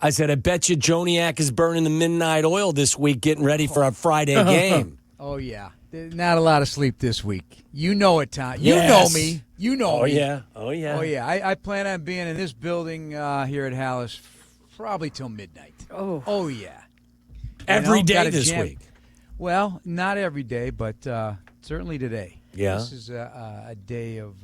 I said, I bet you Joniak is burning the midnight oil this week getting ready for a Friday game. Oh, yeah. Not a lot of sleep this week. You know it, Tom. Yes. You know me. You know me. Yeah. Oh, yeah. Oh, yeah. I plan on being in this building here at Hallis probably till midnight. Oh yeah. Every day this week. Well, not every day, but certainly today. Yeah. This is a day of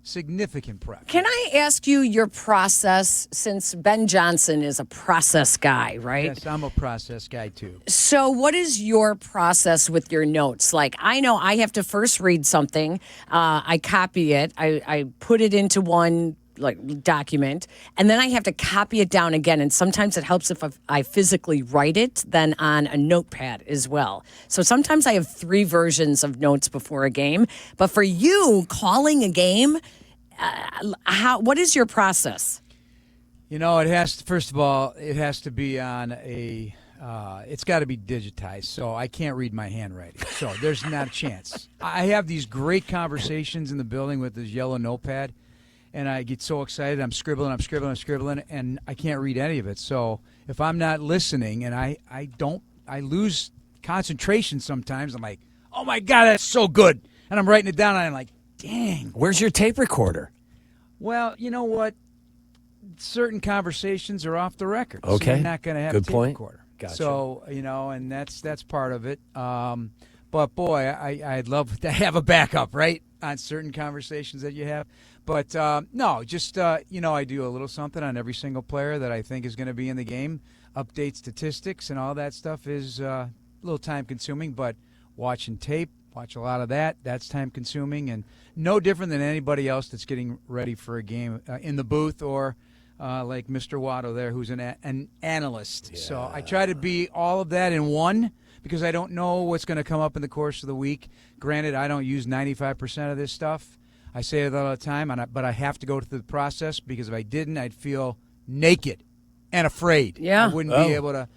significant prep. Can I ask you your process, since Ben Johnson is a process guy, right? Yes, I'm a process guy, too. So what is your process with your notes? Like, I know I have to first read something. I copy it. I put it into one document, and then I have to copy it down again. And sometimes it helps if I physically write it then on a notepad as well. So sometimes I have 3 versions of notes before a game. But for you, calling a game, what is your process? You know, it has to, first of all, it has to be on a it's got to be digitized, so I can't read my handwriting. So there's not a chance. I have these great conversations in the building with this yellow notepad, and I get so excited. I'm scribbling, and I can't read any of it. So if I'm not listening, and I lose concentration sometimes. I'm like, oh my God, that's so good. And I'm writing it down, and I'm like, dang. Where's your tape recorder? Well, you know what? Certain conversations are off the record. Okay. So you're not going to have Good a tape point. recorder. Gotcha. So, and that's part of it. But, boy, I'd love to have a backup, right, on certain conversations that you have. But, no, just, I do a little something on every single player that I think is going to be in the game. Update statistics and all that stuff is a little time-consuming. But watching tape, watch a lot of that. That's time-consuming and no different than anybody else that's getting ready for a game in the booth or like Mr. Waddle there, who's an analyst. Yeah. So I try to be all of that in one because I don't know what's going to come up in the course of the week. Granted, I don't use 95% of this stuff. I say it all the time, but I have to go through the process because if I didn't, I'd feel naked and afraid. Yeah. I wouldn't be able to,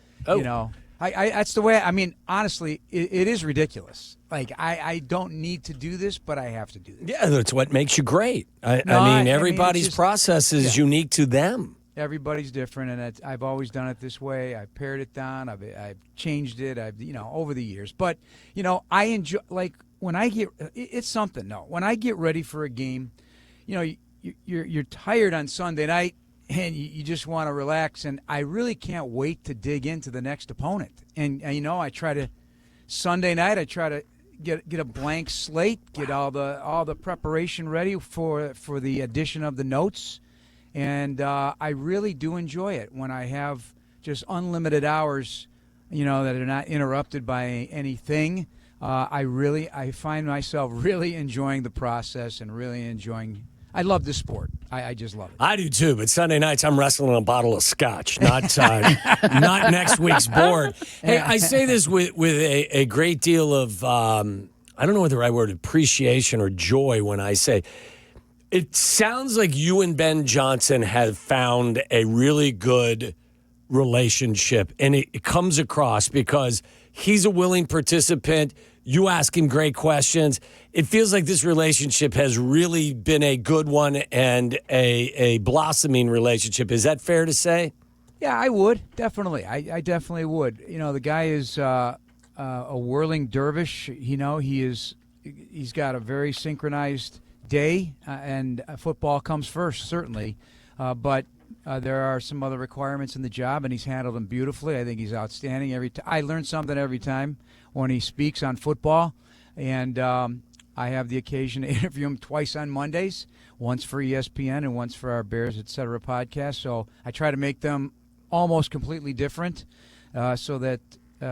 that's the way, honestly, it is ridiculous. Like, I don't need to do this, but I have to do this. Yeah, that's what makes you great. Everybody's process is unique to them. Everybody's different, and I've always done it this way. I've pared it down. I've changed it. Over the years. But, I enjoy, like, when I get, it's something, no. When I get ready for a game, you're tired on Sunday night, and you just want to relax, and I really can't wait to dig into the next opponent. And I try to Sunday night. I try to get a blank slate, get all the preparation ready for the addition of the notes, and I really do enjoy it when I have just unlimited hours, that are not interrupted by anything. I find myself really enjoying the process and really enjoying. I love this sport. I just love it. I do too, but Sunday nights I'm wrestling a bottle of scotch, not not next week's board. Hey, I say this with a great deal of, I don't know what the right word, appreciation or joy when I say, it sounds like you and Ben Johnson have found a really good relationship, and it comes across because he's a willing participant. You ask him great questions. It feels like this relationship has really been a good one and a blossoming relationship. Is that fair to say? Yeah, I would. Definitely. I definitely would. The guy is a whirling dervish. He's got a very synchronized day, and football comes first, certainly. But there are some other requirements in the job, and he's handled them beautifully. I think he's outstanding every time. I learn something every time when he speaks on football, and I have the occasion to interview him twice on Mondays, once for ESPN and once for our Bears, Etc. podcast. So I try to make them almost completely different so that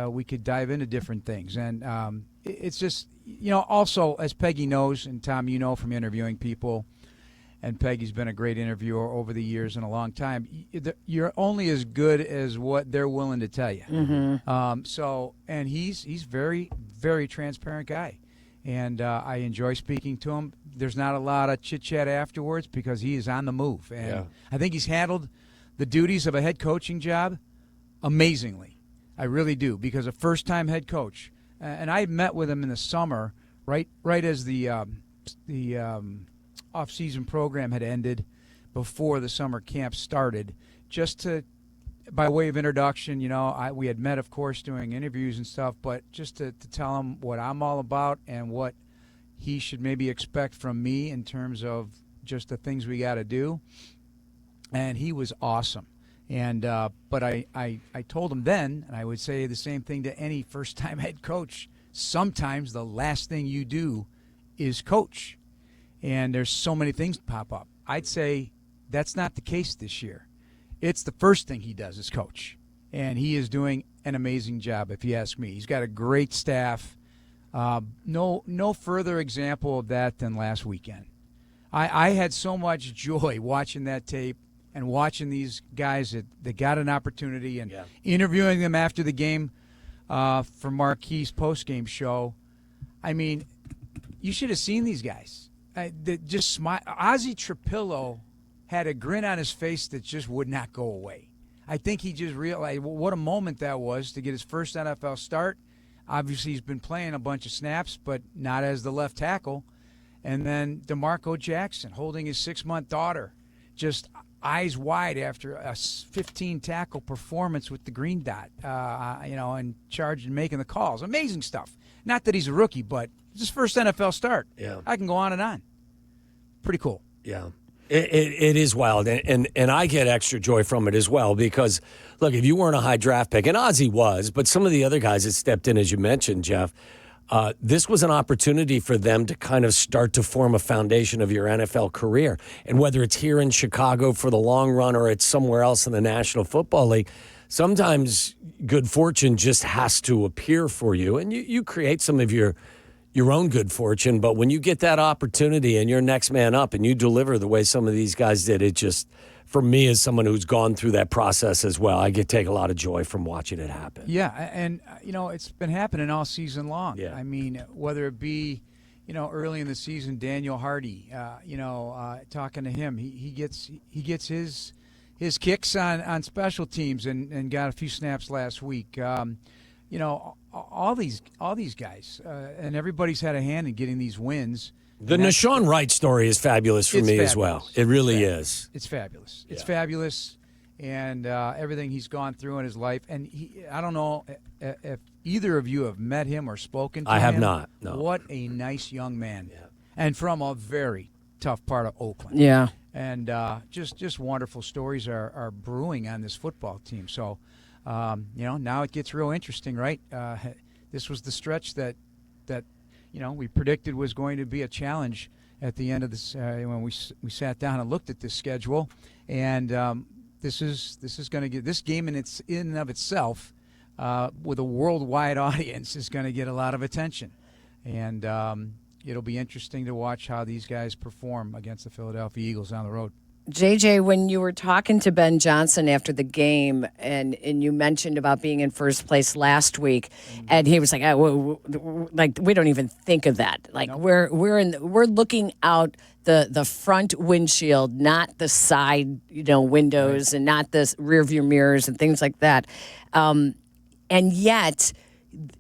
we could dive into different things. And it's just, also, as Peggy knows, and Tom, from interviewing people, and Peggy's been a great interviewer over the years and a long time. You're only as good as what they're willing to tell you. Mm-hmm. And he's very, very transparent guy, and I enjoy speaking to him. There's not a lot of chit chat afterwards because he is on the move, and I think he's handled the duties of a head coaching job amazingly. I really do, because a first-time head coach, and I met with him in the summer, right as the off-season program had ended before the summer camp started, just to by way of introduction, we had met, of course, doing interviews and stuff, but just to tell him what I'm all about and what he should maybe expect from me in terms of just the things we got to do. And he was awesome. And but I told him then, and I would say the same thing to any first-time head coach, sometimes the last thing you do is coach. And there's so many things pop up. I'd say that's not the case this year. It's the first thing he does is coach. And he is doing an amazing job, if you ask me. He's got a great staff. No further example of that than last weekend. I had so much joy watching that tape and watching these guys that got an opportunity and interviewing them after the game for Marquis' post-game show. I mean, you should have seen these guys. They just smile. Ozzie Trapillo had a grin on his face that just would not go away. I think he just realized what a moment that was to get his first NFL start. Obviously, he's been playing a bunch of snaps, but not as the left tackle. And then DeMarco Jackson holding his 6-month daughter, just eyes wide after a 15-tackle performance with the green dot, and charged and making the calls. Amazing stuff. Not that he's a rookie, but it's his first NFL start. Yeah. I can go on and on. Pretty cool. Yeah. It is wild, and I get extra joy from it as well because, look, if you weren't a high draft pick, and Ozzie was, but some of the other guys that stepped in, as you mentioned, Jeff, this was an opportunity for them to kind of start to form a foundation of your NFL career. And whether it's here in Chicago for the long run or it's somewhere else in the National Football League, sometimes good fortune just has to appear for you, and you create some of your own good fortune. But when you get that opportunity and you're next man up and you deliver the way some of these guys did, it just, for me as someone who's gone through that process as well, I take a lot of joy from watching it happen. Yeah, and, it's been happening all season long. Yeah. I mean, whether it be, early in the season, Daniel Hardy, talking to him, he gets his kicks on special teams and got a few snaps last week. All these guys, and everybody's had a hand in getting these wins. The Nashawn Wright story is fabulous for me as well. It really is. It's fabulous. It's fabulous, and everything he's gone through in his life. And I don't know if either of you have met him or spoken to him. I have not, no. What a nice young man. Yeah. And from a very tough part of Oakland. Yeah. And just wonderful stories are brewing on this football team. So, now it gets real interesting, right? This was the stretch that we predicted was going to be a challenge at the end of this when we sat down and looked at this schedule, and this is going to get this game in and of itself with a worldwide audience is going to get a lot of attention, and it'll be interesting to watch how these guys perform against the Philadelphia Eagles on the road. JJ, when you were talking to Ben Johnson after the game, and you mentioned about being in first place last week, and he was like, we don't even think of that. Like nope. we're looking out the front windshield, not the side windows, right. And not the rear view mirrors and things like that. And yet,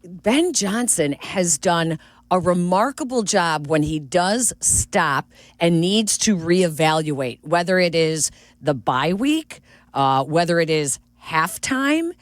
Ben Johnson has done a remarkable job when he does stop and needs to reevaluate, whether it is the bye week, whether it is halftime.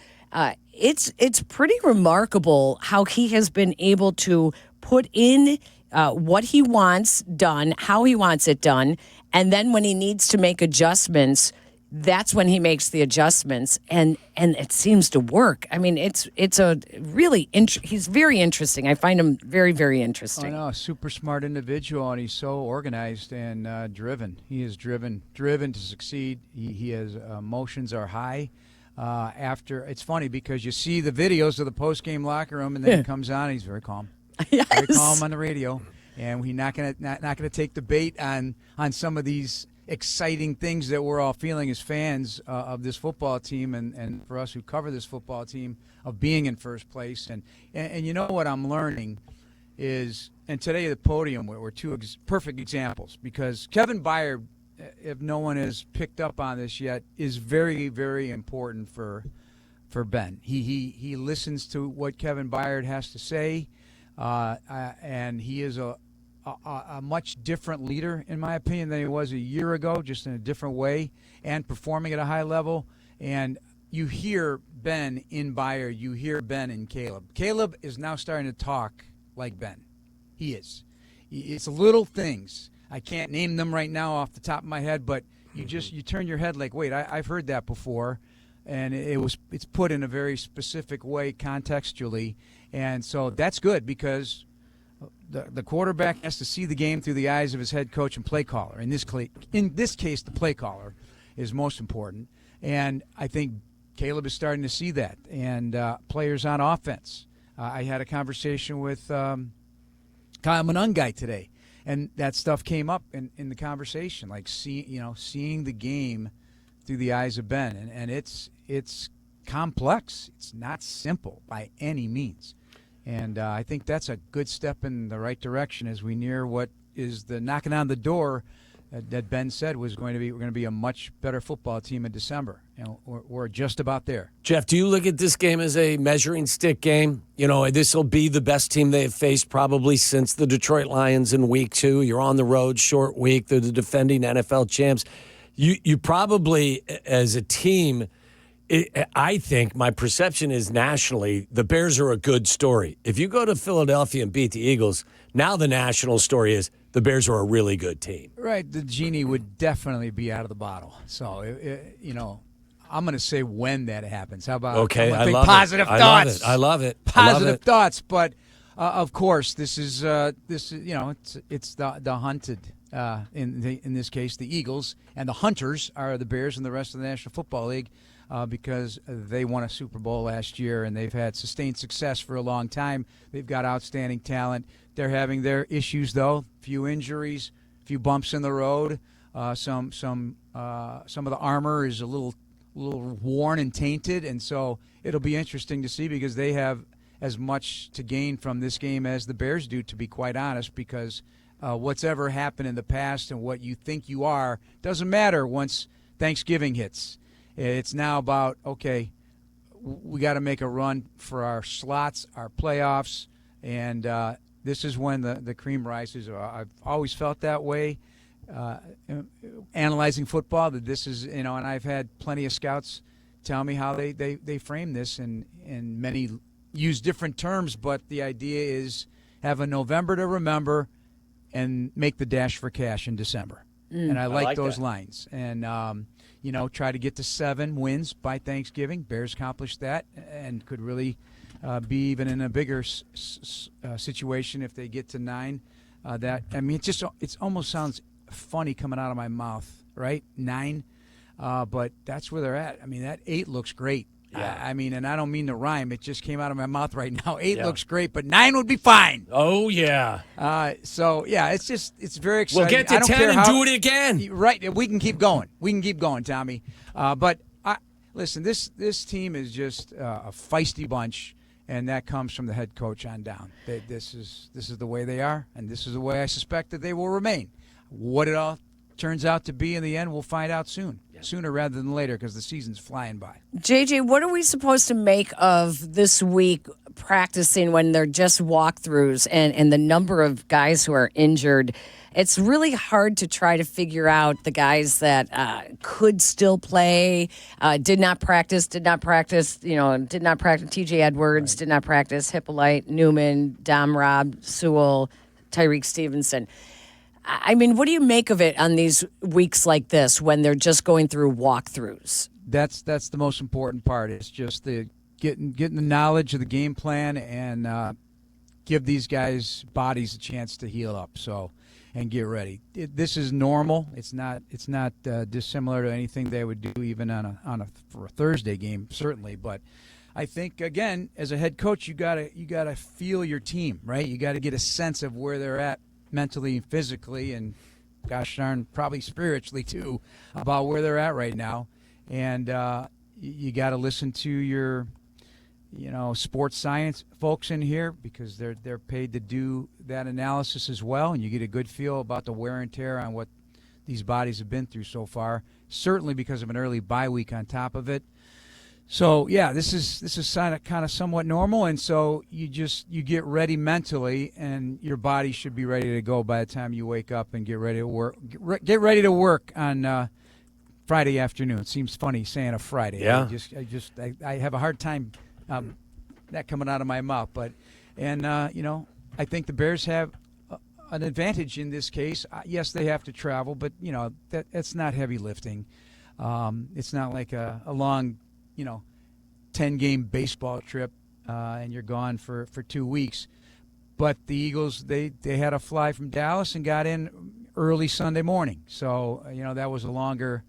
It's pretty remarkable how he has been able to put in what he wants done, how he wants it done, and then when he needs to make adjustments, that's when he makes the adjustments, and it seems to work. I mean, it's a really he's very interesting. I find him very, very interesting. Oh no, super smart individual, and he's so organized and driven. He is driven to succeed. He has emotions are high. After it's funny because you see the videos of the post game locker room, and then he comes on, and he's very calm, yes. Very calm on the radio, and he's not gonna take the bait on some of these exciting things that we're all feeling as fans of this football team and for us who cover this football team of being in first place. And you know what I'm learning is, and today at the podium were two perfect examples, because Kevin Byard, if no one has picked up on this yet, is very, very important for Ben. He listens to what Kevin Byard has to say, and he is a much different leader, in my opinion, than he was a year ago, just in a different way, and performing at a high level. And, you hear Ben in Bayer, you hear Ben in Caleb. Caleb is now starting to talk like Ben. He is. It's little things. I can't name them right now off the top of my head, but you turn your head like, wait, I've heard that before, and it's put in a very specific way contextually, and so that's good because the quarterback has to see the game through the eyes of his head coach and play caller. In this case, the play caller is most important, and I think Caleb is starting to see that, and players on offense. I had a conversation with Kyle Monungai today, and that stuff came up in the conversation, like seeing the game through the eyes of Ben, and it's complex. It's not simple by any means, and I think that's a good step in the right direction as we near what is the knocking on the door that Ben said was we're going to be a much better football team in December. We're just about there. Jeff, do you look at this game as a measuring stick game? This will be the best team they have faced probably since the Detroit Lions in week 2. You're on the road, short week. They're the defending NFL champs. You probably, as a team, I think my perception is nationally, the Bears are a good story. If you go to Philadelphia and beat the Eagles, now the national story is the Bears are a really good team. Right. The genie would definitely be out of the bottle. So, I'm going to say when that happens. How about I love positive it. thoughts? I love it. Positive thoughts. But, of course, this is it's the hunted. In this case, the Eagles, and the hunters are the Bears and the rest of the National Football League because they won a Super Bowl last year and they've had sustained success for a long time. They've got outstanding talent. They're having their issues, though. Few injuries, few bumps in the road. Some of the armor is a little worn and tainted, and so it'll be interesting to see because they have as much to gain from this game as the Bears do, to be quite honest, because what's ever happened in the past and what you think you are doesn't matter once Thanksgiving hits. It's now about, okay, we got to make a run for our slots, our playoffs, and this is when the cream rises. I've always felt that way, analyzing football, that this is, and I've had plenty of scouts tell me how they frame this, and many use different terms, but the idea is have a November to remember and make the dash for cash in December. And I like those lines. And, try to get to 7 wins by Thanksgiving. Bears accomplished that and could really be even in a bigger situation if they get to 9. It almost sounds funny coming out of my mouth, right? 9. But that's where they're at. That 8 looks great. Yeah. And I don't mean to rhyme. It just came out of my mouth right now. 8 looks great, but 9 would be fine. Oh, yeah. It's very exciting. We'll get to 10 and do it again. Right. We can keep going. Tommy. Listen, this team is just a feisty bunch, and that comes from the head coach on down. This is the way they are, and this is the way I suspect that they will remain. What it all turns out to be in the end, we'll find out soon. Sooner rather than later, because the season's flying by. JJ, what are we supposed to make of this week practicing when they're just walkthroughs and the number of guys who are injured? It's really hard to try to figure out the guys that could still play, did not practice. TJ Edwards did not practice, Hippolyte, Newman, Dom Robb, Sewell, Tyreek Stevenson. What do you make of it on these weeks like this when they're just going through walkthroughs? That's the most important part. It's just the getting the knowledge of the game plan and give these guys' bodies a chance to heal up. And get ready. This is normal. It's not dissimilar to anything they would do even for a Thursday game, certainly. But I think, again, as a head coach, you gotta feel your team, right? You got to get a sense of where they're at mentally and physically, and gosh darn, probably spiritually too, about where they're at right now. And you got to listen to your sports science folks in here, because they're paid to do that analysis as well, and you get a good feel about the wear and tear on what these bodies have been through so far, certainly because of an early bye week on top of it. So this is kind of somewhat normal, and so you get ready mentally, and your body should be ready to go by the time you wake up and get ready to work. Get ready to work on Friday afternoon. It seems funny saying a Friday. Yeah. I have a hard time that coming out of my mouth. But I think the Bears have an advantage in this case. Yes, they have to travel, but that's not heavy lifting. It's not like a long 10-game baseball trip and you're gone for 2 weeks. But the Eagles, they had to fly from Dallas and got in early Sunday morning. So, that was a longer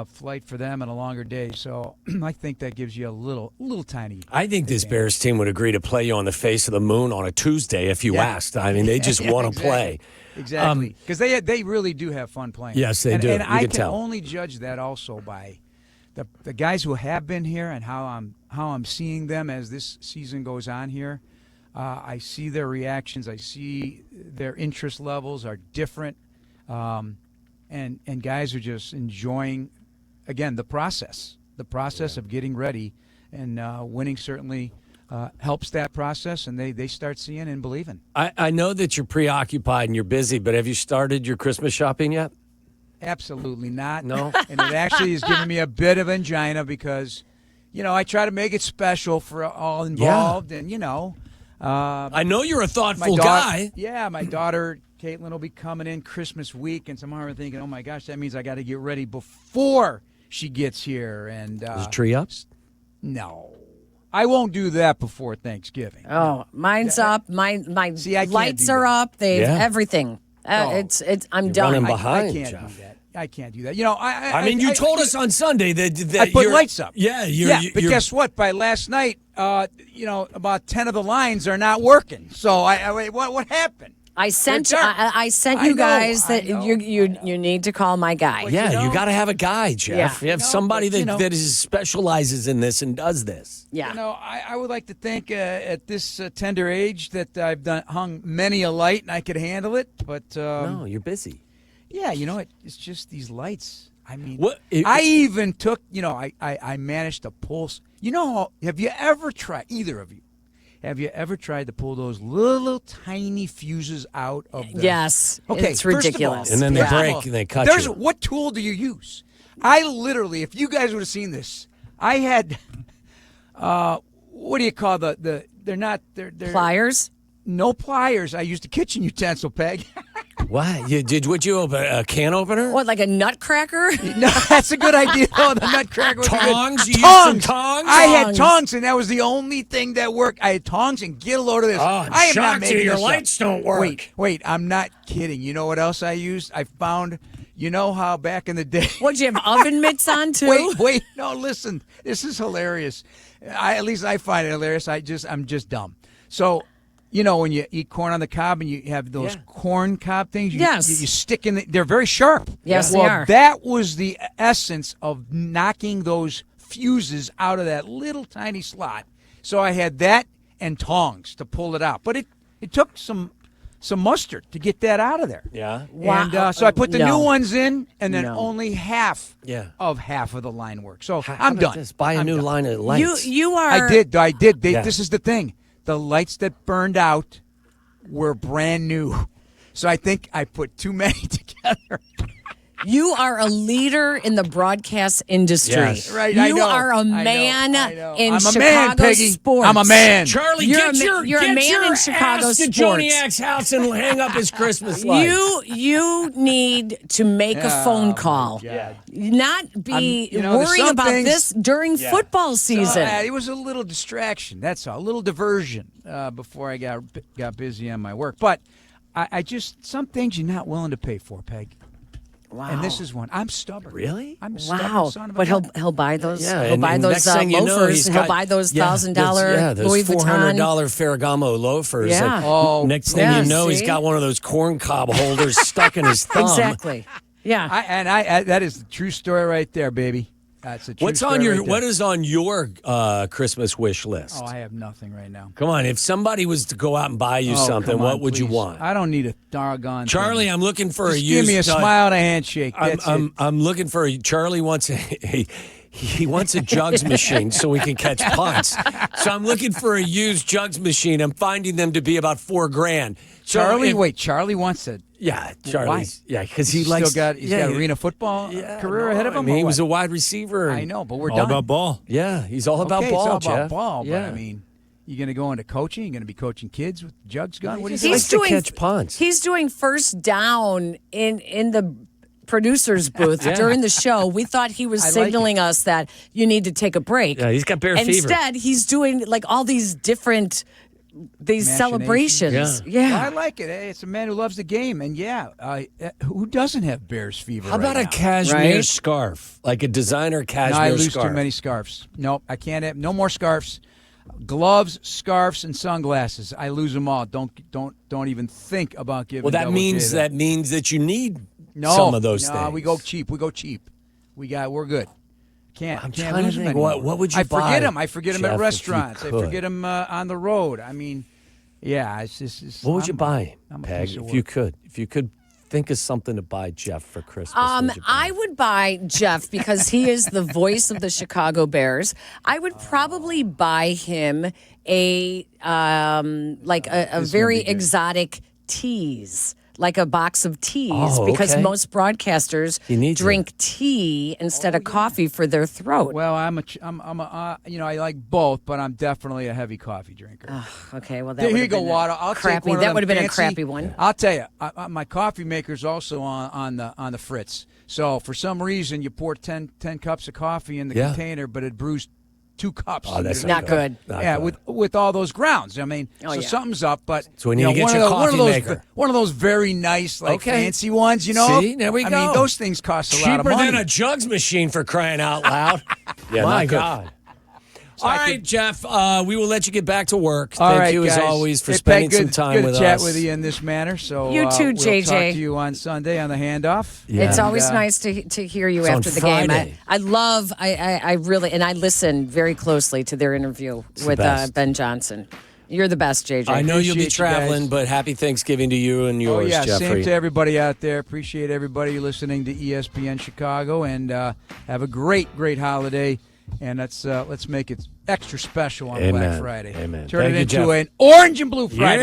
flight for them and a longer day. So I think that gives you a little tiny. I think this Bears team would agree to play you on the face of the moon on a Tuesday if you asked. I mean, they just want to play. Exactly. Because they really do have fun playing. Yes, they do. And you I can can tell. only judge that also by the guys who have been here and how I'm seeing them as this season goes on here. I see their reactions. I see their interest levels are different. And guys are just enjoying, again, the process of getting ready. And winning certainly helps that process, and they start seeing and believing. I know that you're preoccupied and you're busy, but have you started your Christmas shopping yet? Absolutely not. No? And it actually is giving me a bit of angina because, I try to make it special for all involved. And, I know you're a thoughtful my guy. Yeah, my daughter Caitlin will be coming in Christmas week, and somehow I'm thinking, oh my gosh, that means I got to get ready before she gets here. And Is the tree up? no, I won't do that before Thanksgiving. Oh, mine's up. My See, I can't lights do are that. up. They've Yeah. everything. It's I'm You're done. running I behind, can't Jeff. do that. I can't do that. I mean, you told us on Sunday that I put you're- lights up. Yeah, but guess what? By last night, about 10 of the lines are not working. So what happened? I sent They're dark. I sent I you know, guys that I know, you need to call my guy. Yeah, you know- got to have a guy, Jeff. Yeah. You have somebody but, that specializes in this and does this. Yeah. I would like to think at this tender age that I've hung many a light and I could handle it. But No, you're busy. yeah, it's just these lights. I mean, What- I even took, I managed to pull. Have you ever tried, either of you, have you ever tried to pull those little tiny fuses out of the... Yes. Okay, It's first of all- ridiculous. And then they Yeah. break and they cut you. What tool do you use? I literally, if you guys would have seen this, I had, what do you call they're not, they're Pliers. no pliers. I used a kitchen utensil, Peg. What? Would you open a can opener? What, like a nutcracker? No, that's a good idea. Oh, the nutcracker was a good- Tongs? You used some tongs? I had Tongs. tongs, and that was the only thing that worked. I had tongs, and get a load of this. Oh, I'm I am not shocked making your this up. lights don't work. Wait, I'm not kidding. You know what else I used? I found, how back in the day. What'd you have oven mitts on too? Wait, no, listen. This is hilarious. At least I find it hilarious. I'm just dumb. So, when you eat corn on the cob and you have those corn cob things, Yes. you stick in. They're very sharp. Yes, they well, are. that was the essence of knocking those fuses out of that little tiny slot. So I had that and tongs to pull it out, but it took some mustard to get that out of there. Yeah. And Wow. so I put the No. new ones in, and then No. only half Yeah. of the line worked. So How I'm about done. this? Buy a I'm new done. line of lights. You are. I did. Yeah. This is the thing. The lights that burned out were brand new. So I think I put too many together. You are a leader in the broadcast industry. Yes. Right, You I know. are a I know, man I know. in I'm a Chicago man, Peggy. sports. I'm a man. Charlie, You're get a ma- your, you're a get man your in Chicago ass to sports. Joniak's house and hang up his Christmas lights. You need to make a phone call. God. Not be there's worrying some about things- this during football season. It was a little distraction. That's all. A little diversion before I got busy on my work. But I just, some things you're not willing to pay for, Peg. Wow. And this is one. I'm stubborn. Really? I'm a stubborn Wow. son of a But gun. he'll buy those. Yeah, he'll buy and those next thing you know, loafers. he's He'll got- buy those yeah, $1,000 those Louis $400 Vuitton. Ferragamo loafers. Yeah. And Oh, next thing yeah, you know, he's see? got one of those corn cob holders stuck in his thumb. Exactly. Yeah. I that is the true story right there, baby. That's a true What's story on your right there. What is on your Christmas wish list? Oh, I have nothing right now. Come on, if somebody was to go out and buy you something, come what on, would you please. want? I don't need a doggone Charlie, thing. I'm looking for Just a give me a used. smile and a handshake. That's it. I'm looking for a. Charlie wants he wants a jugs machine so we can catch punts. So I'm looking for a used jugs machine. I'm finding them to be about $4,000. So Charlie wants to. Yeah, Charlie's. Yeah, because he's got arena football career ahead of him. I mean, he was a wide receiver. I know, but we're all done. about ball. Yeah, he's all about ball. It's all Jeff. about ball. Yeah. But I mean, you going to go into coaching? You going to be coaching kids with jugs gun? What do you He's think? to catch punts. He's doing first down in the producer's booth during the show. We thought he was signaling us that you need to take a break. Yeah, he's got bear fever. Instead, he's doing like all these different celebrations. Well, I like it. Hey, it's a man who loves the game, and who doesn't have Bears fever? How about a cashmere scarf, like a designer cashmere scarf? I lose scarf? too many scarves. Nope, I can't have no more scarves. Gloves, scarves, and sunglasses. I lose them all. Don't even think about giving. Well, that Double means J that means that you need some of those things. We go cheap. We're good. I'm can't trying lose to them think. anymore. What would you I buy? forget them Jeff, at restaurants. if you I forget them on the road. I mean, it's just. What would you buy, I'm a Peg, piece of if you could think of something to buy Jeff for Christmas? I would buy Jeff because he is the voice of the Chicago Bears. I would probably buy him a very exotic teas. Like a box of teas, because most broadcasters drink tea instead of coffee for their throat. Well, I like both, but I'm definitely a heavy coffee drinker. Okay, well, that here you go, Waddle. I'll crappy. Take one that of would have been fancy, a crappy one. I'll tell you, my coffee maker's also on the fritz. So for some reason, you pour 10 cups of coffee in the container, but it brews 2 cups. Oh, that's not good. With all those grounds. I mean, something's up. But so we need to get your coffee maker. One of those very nice, fancy ones. You know, see, there we go. I mean, those things cost a lot of money. Cheaper than a jugs machine, for crying out loud. My God. All right, Jeff, we will let you get back to work. Thank you, as always, for spending some time with us. Good to chat with you in this manner. So you too, JJ. We'll talk to you on Sunday on the handoff. Yeah. It's always nice to hear you after the game. I really, and I listen very closely to their interview with Ben Johnson. You're the best, JJ. I know you'll be traveling, but happy Thanksgiving to you and yours, Jeffrey. Same to everybody out there. Appreciate everybody listening to ESPN Chicago, and have a great holiday. And let's make it extra special on Black Friday. Amen. Turn it into an orange and blue Friday.